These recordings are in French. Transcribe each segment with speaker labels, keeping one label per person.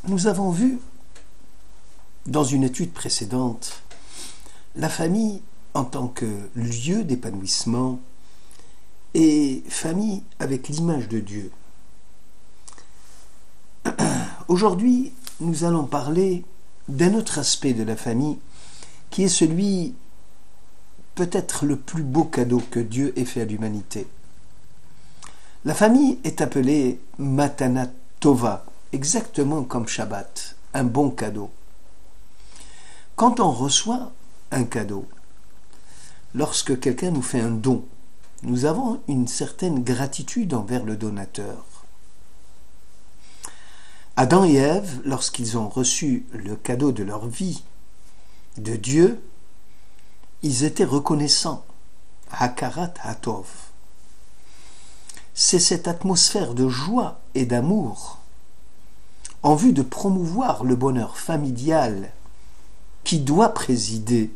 Speaker 1: Nous avons vu, dans une étude précédente, la famille en tant que lieu d'épanouissement et famille avec l'image de Dieu. Aujourd'hui, nous allons parler d'un autre aspect de la famille qui est celui peut-être le plus beau cadeau que Dieu ait fait à l'humanité. La famille est appelée Matana Tova, exactement comme Shabbat, un bon cadeau. Quand on reçoit un cadeau, lorsque quelqu'un nous fait un don, nous avons une certaine gratitude envers le donateur. Adam et Ève, lorsqu'ils ont reçu le cadeau de leur vie de Dieu, ils étaient reconnaissants. Hakarat Hatov. C'est cette atmosphère de joie et d'amour en vue de promouvoir le bonheur familial qui doit présider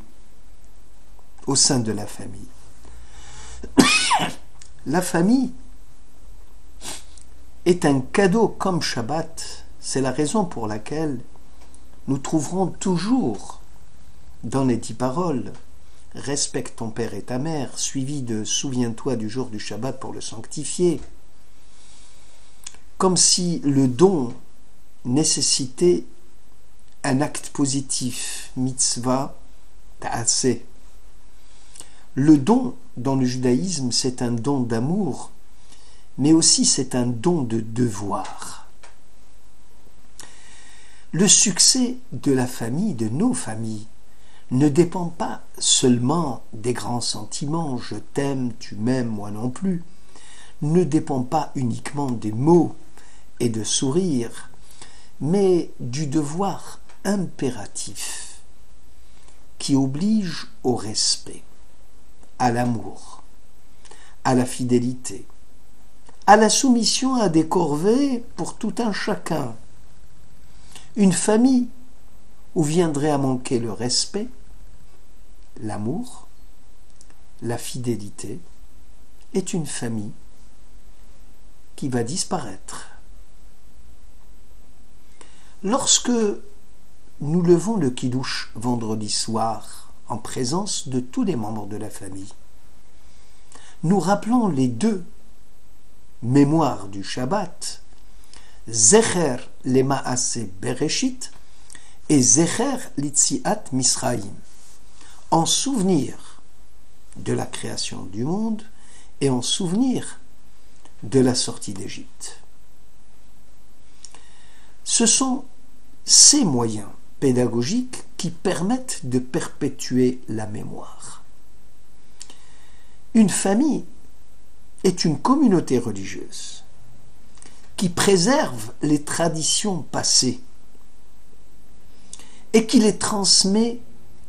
Speaker 1: au sein de la famille. La famille est un cadeau comme Shabbat. C'est la raison pour laquelle nous trouverons toujours dans les 10 paroles « Respecte ton père et ta mère » suivi de « Souviens-toi du jour du Shabbat pour le sanctifier », comme si le don nécessitait un acte positif, mitzvah, ta'aseh. Le don dans le judaïsme, c'est un don d'amour, mais aussi c'est un don de devoir. Le succès de la famille, de nos familles, ne dépend pas seulement des grands sentiments, je t'aime, tu m'aimes, moi non plus, ne dépend pas uniquement des mots et de sourires, mais du devoir impératif qui oblige au respect, à l'amour, à la fidélité, à la soumission à des corvées pour tout un chacun. Une famille où viendrait à manquer le respect, l'amour, la fidélité, est une famille qui va disparaître. Lorsque nous levons le kidouche vendredi soir en présence de tous les membres de la famille, nous rappelons les deux mémoires du Shabbat, Zecher Lemaase Bereshit et Zecher Litziat Misraïm, en souvenir de la création du monde et en souvenir de la sortie d'Égypte. Ce sont ces moyens pédagogiques qui permettent de perpétuer la mémoire. Une famille est une communauté religieuse qui préserve les traditions passées et qui les transmet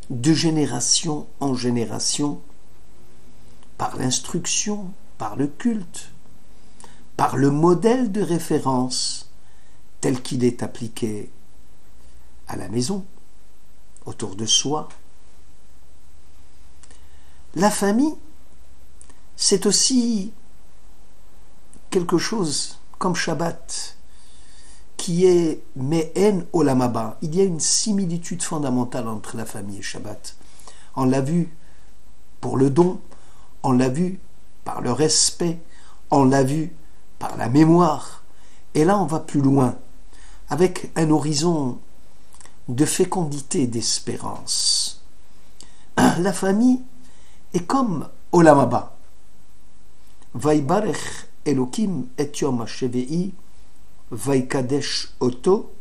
Speaker 1: de génération en génération par l'instruction, par le culte, par le modèle de référence tel qu'il est appliqué à la maison, autour de soi. La famille, c'est aussi quelque chose comme Shabbat, qui est Me'en Olam Haba. Il y a une similitude fondamentale entre la famille et Shabbat. On l'a vu pour le don, on l'a vu par le respect, on l'a vu par la mémoire. Et là, on va plus loin, avec un horizon de fécondité et d'espérance. La famille est comme Olam Haba. Vaibarech Elokim et Yom HaShevi'i Vaikadesh Oto.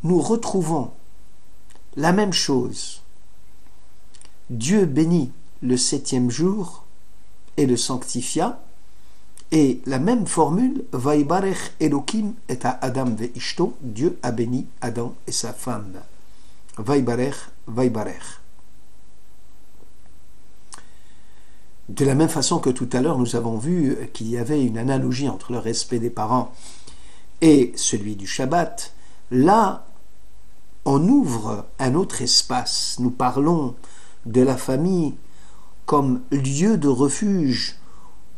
Speaker 1: Nous retrouvons la même chose. Dieu bénit le 7e jour et le sanctifia, et la même formule, Vaibarech Elokim et Adam ve'ishto, Dieu a béni Adam et sa femme. Vaibarech, Vaibarech. De la même façon que tout à l'heure, nous avons vu qu'il y avait une analogie entre le respect des parents et celui du Shabbat. Là, on ouvre un autre espace. Nous parlons de la famille comme lieu de refuge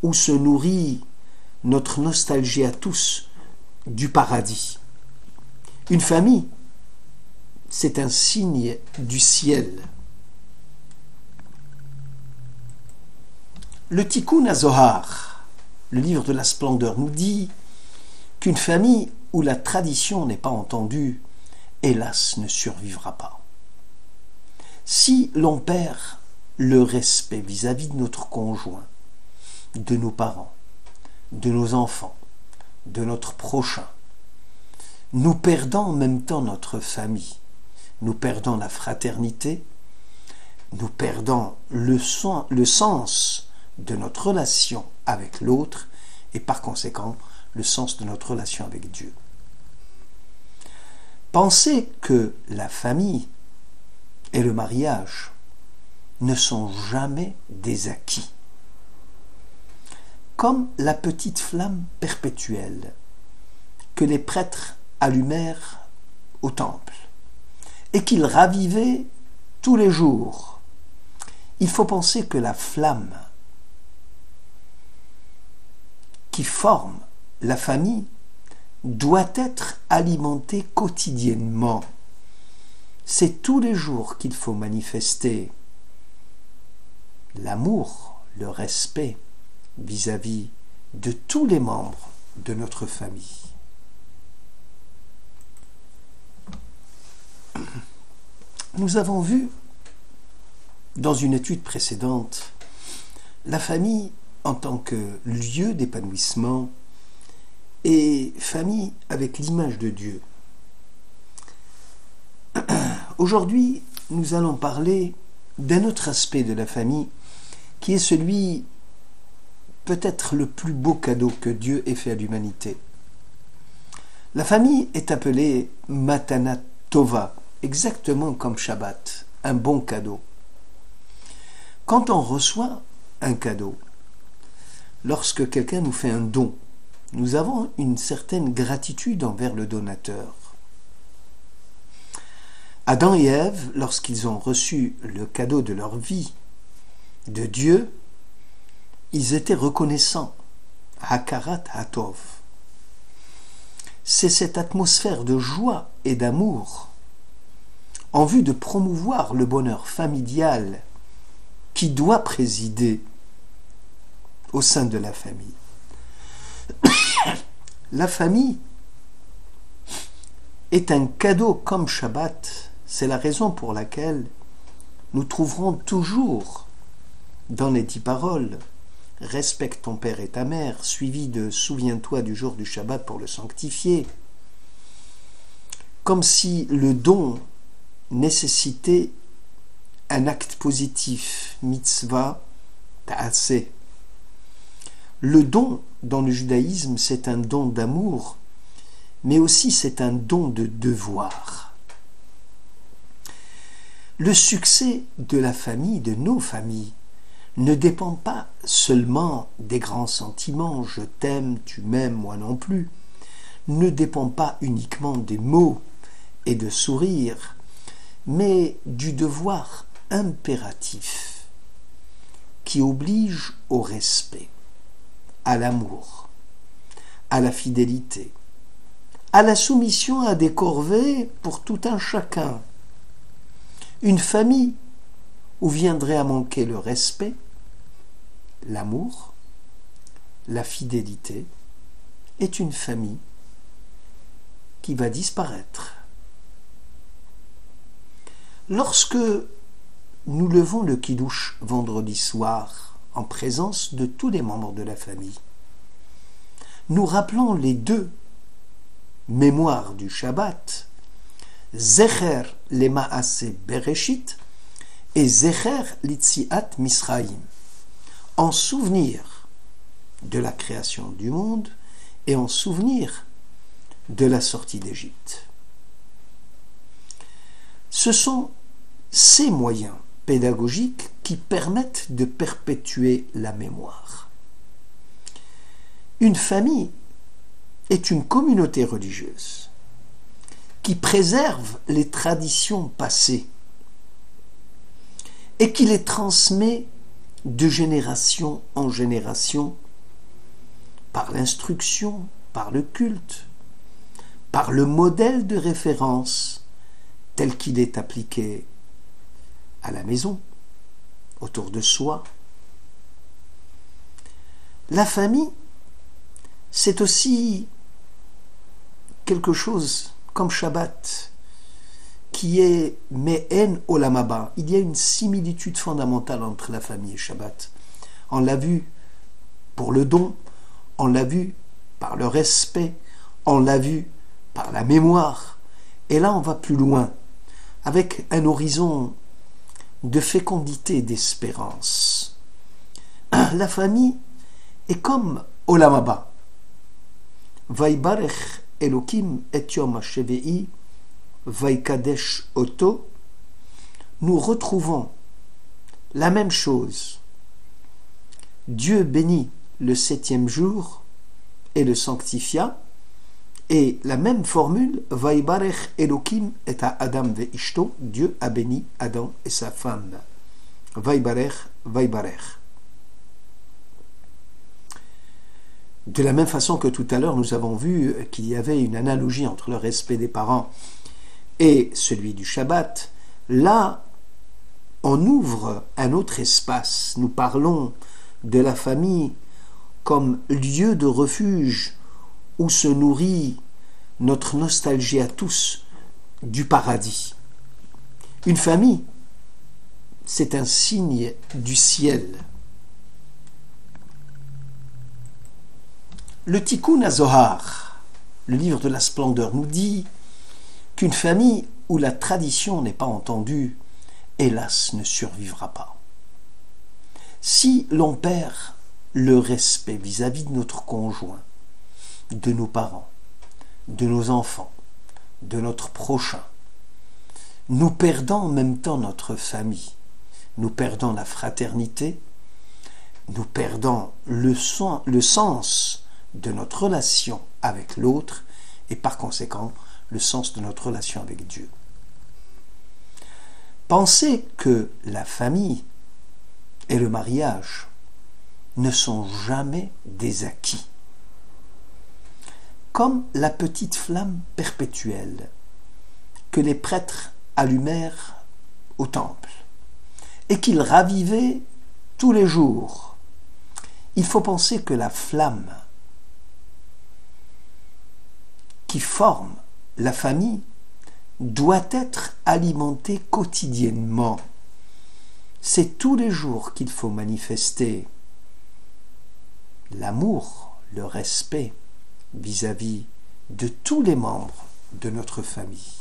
Speaker 1: où se nourrit notre nostalgie à tous du paradis. Une famille, c'est un signe du ciel. Le Tikkun HaZohar, le livre de la splendeur, nous dit qu'une famille où la tradition n'est pas entendue, hélas, ne survivra pas. Si l'on perd le respect vis-à-vis de notre conjoint, de nos parents, de nos enfants, de notre prochain, nous perdons en même temps notre famille, nous perdons la fraternité, nous perdons le sens de notre relation avec l'autre et par conséquent le sens de notre relation avec Dieu. Pensez que la famille et le mariage ne sont jamais des acquis. Comme la petite flamme perpétuelle que les prêtres allumèrent au temple et qu'ils ravivaient tous les jours, il faut penser que la flamme qui forme la famille doit être alimentée quotidiennement. C'est tous les jours qu'il faut manifester l'amour, le respect vis-à-vis de tous les membres de notre famille. Nous avons vu dans une étude précédente la famille en tant que lieu d'épanouissement et famille avec l'image de Dieu. Aujourd'hui, nous allons parler d'un autre aspect de la famille qui est celui peut-être le plus beau cadeau que Dieu ait fait à l'humanité. La famille est appelée Matana Tova, exactement comme Shabbat, un bon cadeau. Quand on reçoit un cadeau, lorsque quelqu'un nous fait un don, nous avons une certaine gratitude envers le donateur. Adam et Ève, lorsqu'ils ont reçu le cadeau de leur vie de Dieu, ils étaient reconnaissants. Hakarat Hatov. C'est cette atmosphère de joie et d'amour en vue de promouvoir le bonheur familial qui doit présider au sein de la famille. La famille est un cadeau comme Shabbat. C'est la raison pour laquelle nous trouverons toujours dans les 10 paroles « Respecte ton père et ta mère » suivi de « Souviens-toi du jour du Shabbat pour le sanctifier », comme si le don nécessitait un acte positif, mitzvah, ta'aseh. Le don dans le judaïsme, c'est un don d'amour, mais aussi c'est un don de devoir. Le succès de la famille, de nos familles, ne dépend pas seulement des grands sentiments, je t'aime, tu m'aimes, moi non plus, ne dépend pas uniquement des mots et de sourires, mais du devoir impératif qui oblige au respect, à l'amour, à la fidélité, à la soumission à des corvées pour tout un chacun. Une famille où viendrait à manquer le respect, l'amour, la fidélité, est une famille qui va disparaître. Lorsque nous levons le kidouche vendredi soir en présence de tous les membres de la famille, nous rappelons les deux mémoires du Shabbat, Zecher Lemaase Bereshit et Zecher Litziat Misraïm, en souvenir de la création du monde et en souvenir de la sortie d'Égypte. Ce sont ces moyens pédagogiques qui permettent de perpétuer la mémoire. Une famille est une communauté religieuse qui préserve les traditions passées et qui les transmet de génération en génération par l'instruction, par le culte, par le modèle de référence tel qu'il est appliqué à la maison, autour de soi. La famille, c'est aussi quelque chose comme Shabbat, qui est Me'en Olam Haba. Il y a une similitude fondamentale entre la famille et Shabbat. On l'a vu pour le don, on l'a vu par le respect, on l'a vu par la mémoire. Et là, on va plus loin, avec un horizon de fécondité, d'espérance. La famille est comme Olam Haba. Vaibarech Elokim et Yom HaShevi'i Vaikadesh Oto. Nous retrouvons la même chose. Dieu bénit le 7e jour et le sanctifia. Et la même formule, Vaibarech Elokim et Adam ve'ishto, Dieu a béni Adam et sa femme. Vaibarech, Vaibarech. De la même façon que tout à l'heure, nous avons vu qu'il y avait une analogie entre le respect des parents et celui du Shabbat. Là, on ouvre un autre espace. Nous parlons de la famille comme lieu de refuge où se nourrit notre nostalgie à tous du paradis. Une famille, c'est un signe du ciel. Le Tikkun HaZohar, le livre de la splendeur, nous dit qu'une famille où la tradition n'est pas entendue, hélas, ne survivra pas. Si l'on perd le respect vis-à-vis de notre conjoint, de nos parents, de nos enfants, de notre prochain, nous perdons en même temps notre famille, nous perdons la fraternité, nous perdons le sens de notre relation avec l'autre et par conséquent le sens de notre relation avec Dieu. Pensez que la famille et le mariage ne sont jamais des acquis. Comme la petite flamme perpétuelle que les prêtres allumèrent au temple et qu'ils ravivaient tous les jours. Il faut penser que la flamme qui forme la famille doit être alimentée quotidiennement. C'est tous les jours qu'il faut manifester l'amour, le respect vis-à-vis de tous les membres de notre famille.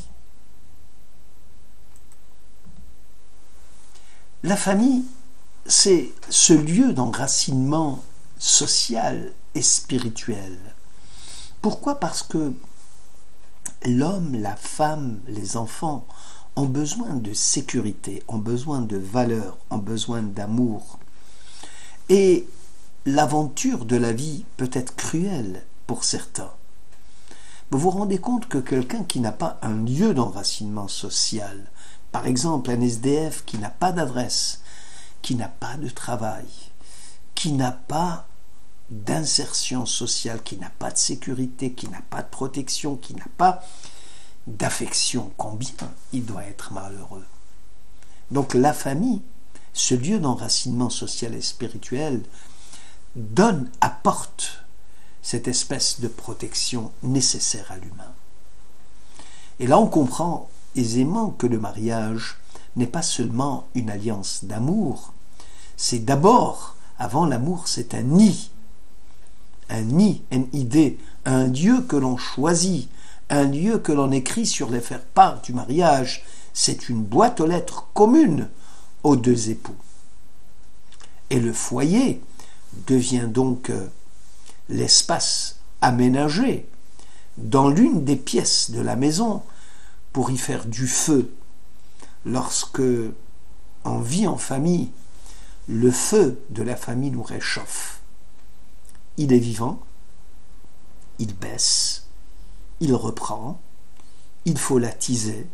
Speaker 1: La famille, c'est ce lieu d'enracinement social et spirituel. Pourquoi ? Parce que l'homme, la femme, les enfants ont besoin de sécurité, ont besoin de valeur, ont besoin d'amour. Et l'aventure de la vie peut être cruelle pour certains. Vous vous rendez compte que quelqu'un qui n'a pas un lieu d'enracinement social, par exemple un SDF qui n'a pas d'adresse, qui n'a pas de travail, qui n'a pas d'insertion sociale, qui n'a pas de sécurité, qui n'a pas de protection, qui n'a pas d'affection, combien il doit être malheureux. Donc la famille, ce lieu d'enracinement social et spirituel, apporte cette espèce de protection nécessaire à l'humain. Et là on comprend aisément que le mariage n'est pas seulement une alliance d'amour, c'est d'abord, avant l'amour, c'est un nid, N-I-D, un lieu que l'on choisit, un lieu que l'on écrit sur les faire-part du mariage. C'est une boîte aux lettres commune aux deux époux. Et le foyer devient donc l'espace aménagé dans l'une des pièces de la maison pour y faire du feu. Lorsque on vit en famille, le feu de la famille nous réchauffe. Il est vivant, il baisse, il reprend, il faut l'attiser,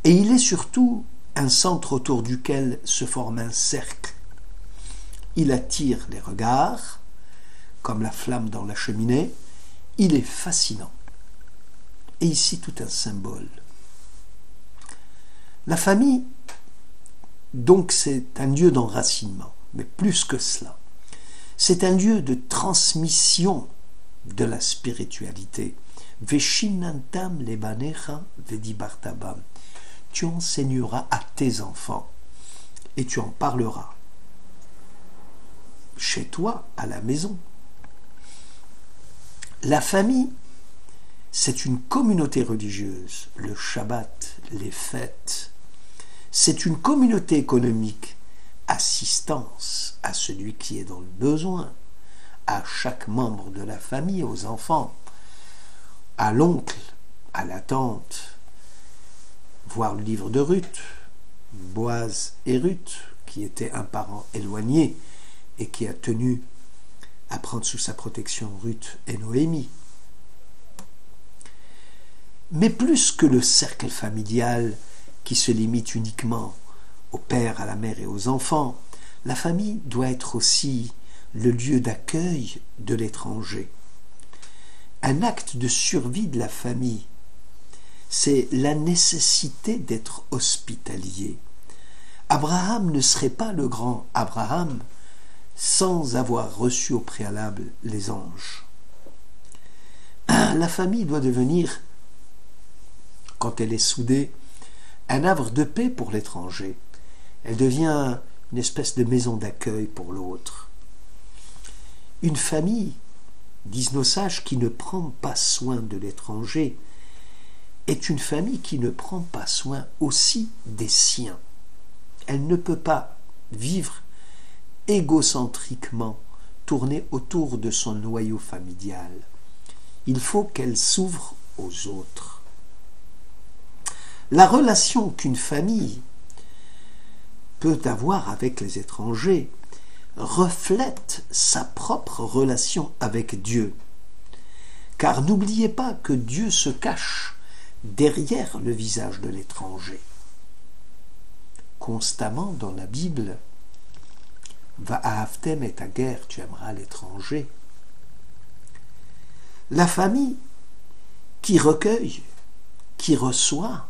Speaker 1: et il est surtout un centre autour duquel se forme un cercle. Il attire les regards, comme la flamme dans la cheminée, il est fascinant. est ici tout un symbole. La famille, donc, c'est un lieu d'enracinement, mais plus que cela. C'est un lieu de transmission de la spiritualité. Veshinantam lebanecha vedibartabam. Tu enseigneras à tes enfants et tu en parleras chez toi, à la maison. La famille, c'est une communauté religieuse, le Shabbat, les fêtes. C'est une communauté économique, assistance à celui qui est dans le besoin, à chaque membre de la famille, aux enfants, à l'oncle, à la tante. Voir le livre de Ruth, Boaz et Ruth, qui était un parent éloigné et qui a tenu à prendre sous sa protection Ruth et Noémie. Mais plus que le cercle familial qui se limite uniquement au père, à la mère et aux enfants, la famille doit être aussi le lieu d'accueil de l'étranger. Un acte de survie de la famille, c'est la nécessité d'être hospitalier. Abraham ne serait pas le grand Abraham sans avoir reçu au préalable les anges. La famille doit devenir, quand elle est soudée, un havre de paix pour l'étranger. Elle devient une espèce de maison d'accueil pour l'autre. Une famille, disent nos sages, qui ne prend pas soin de l'étranger, est une famille qui ne prend pas soin aussi des siens. Elle ne peut pas vivre égocentriquement, tournée autour de son noyau familial. Il faut qu'elle s'ouvre aux autres. La relation qu'une famille peut avoir avec les étrangers reflète sa propre relation avec Dieu. Car n'oubliez pas que Dieu se cache derrière le visage de l'étranger. Constamment dans la Bible, Va'ahavtem et hager, tu aimeras l'étranger. La famille qui recueille, qui reçoit,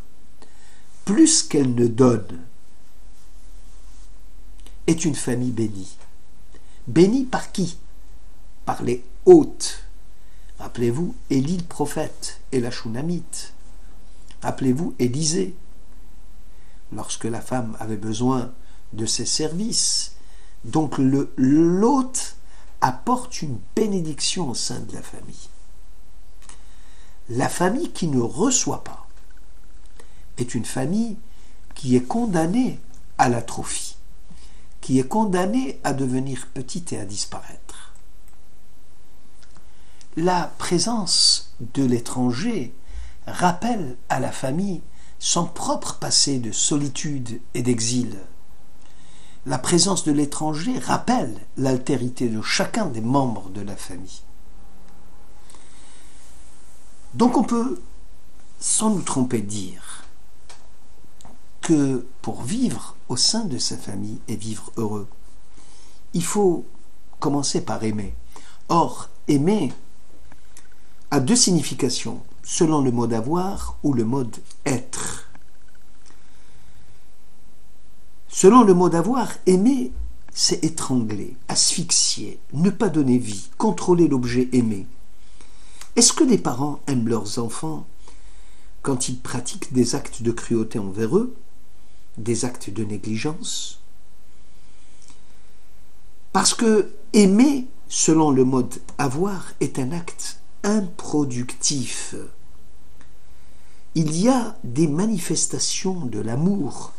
Speaker 1: plus qu'elle ne donne, est une famille bénie. Bénie par qui? Par les hôtes. Rappelez-vous Élie le prophète et la Shunamite. Rappelez-vous Élisée, lorsque la femme avait besoin de ses services. Donc l'hôte apporte une bénédiction au sein de la famille. La famille qui ne reçoit pas est une famille qui est condamnée à l'atrophie, qui est condamnée à devenir petite et à disparaître. La présence de l'étranger rappelle à la famille son propre passé de solitude et d'exil. La présence de l'étranger rappelle l'altérité de chacun des membres de la famille. Donc on peut, sans nous tromper, dire que pour vivre au sein de sa famille et vivre heureux, il faut commencer par aimer. Or, aimer a deux significations, selon le mode avoir ou le mode être. Selon le mode avoir, aimer, c'est étrangler, asphyxier, ne pas donner vie, contrôler l'objet aimé. Est-ce que les parents aiment leurs enfants quand ils pratiquent des actes de cruauté envers eux, des actes de négligence? Parce que aimer, selon le mode avoir, est un acte improductif. Il y a des manifestations de l'amour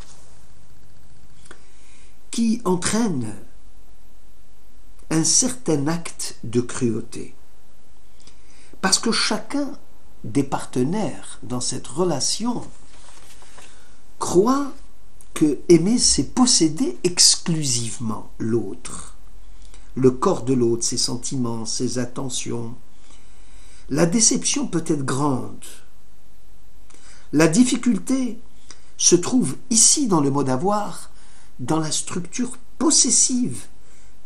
Speaker 1: qui entraînent un certain acte de cruauté. Parce que chacun des partenaires dans cette relation croit que aimer, c'est posséder exclusivement l'autre, le corps de l'autre, ses sentiments, ses attentions. La déception peut être grande. La difficulté se trouve ici dans le mode avoir, dans la structure possessive,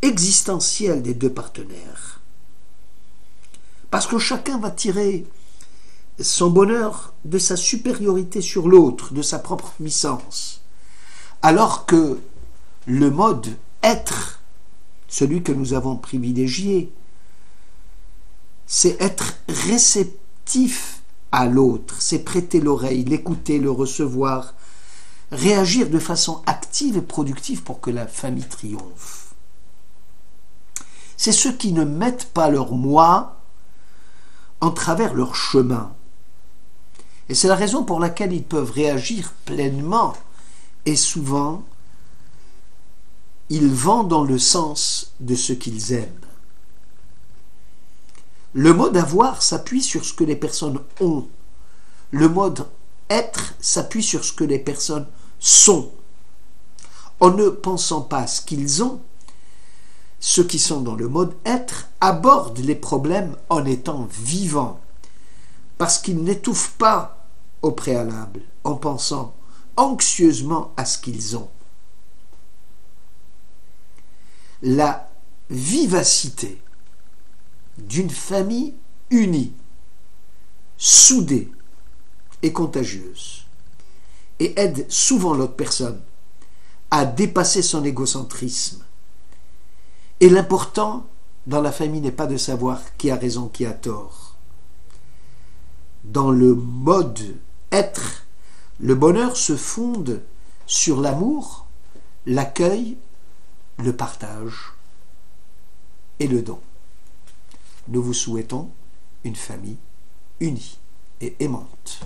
Speaker 1: existentielle des deux partenaires. Parce que chacun va tirer son bonheur de sa supériorité sur l'autre, de sa propre puissance. Alors que le mode être, celui que nous avons privilégié, c'est être réceptif à l'autre, c'est prêter l'oreille, l'écouter, le recevoir, réagir de façon active et productive pour que la famille triomphe. C'est ceux qui ne mettent pas leur moi en travers leur chemin. Et c'est la raison pour laquelle ils peuvent réagir pleinement et souvent ils vont dans le sens de ce qu'ils aiment. Le mode avoir s'appuie sur ce que les personnes ont. Le mode être s'appuie sur ce que les personnes sont. En ne pensant pas à ce qu'ils ont, ceux qui sont dans le mode être abordent les problèmes en étant vivants, parce qu'ils n'étouffent pas au préalable, en pensant anxieusement à ce qu'ils ont. La vivacité d'une famille unie, soudée et contagieuse, et aide souvent l'autre personne à dépasser son égocentrisme. Et l'important dans la famille n'est pas de savoir qui a raison, qui a tort. Dans le mode être, le bonheur se fonde sur l'amour, l'accueil, le partage et le don. Nous vous souhaitons une famille unie et aimante.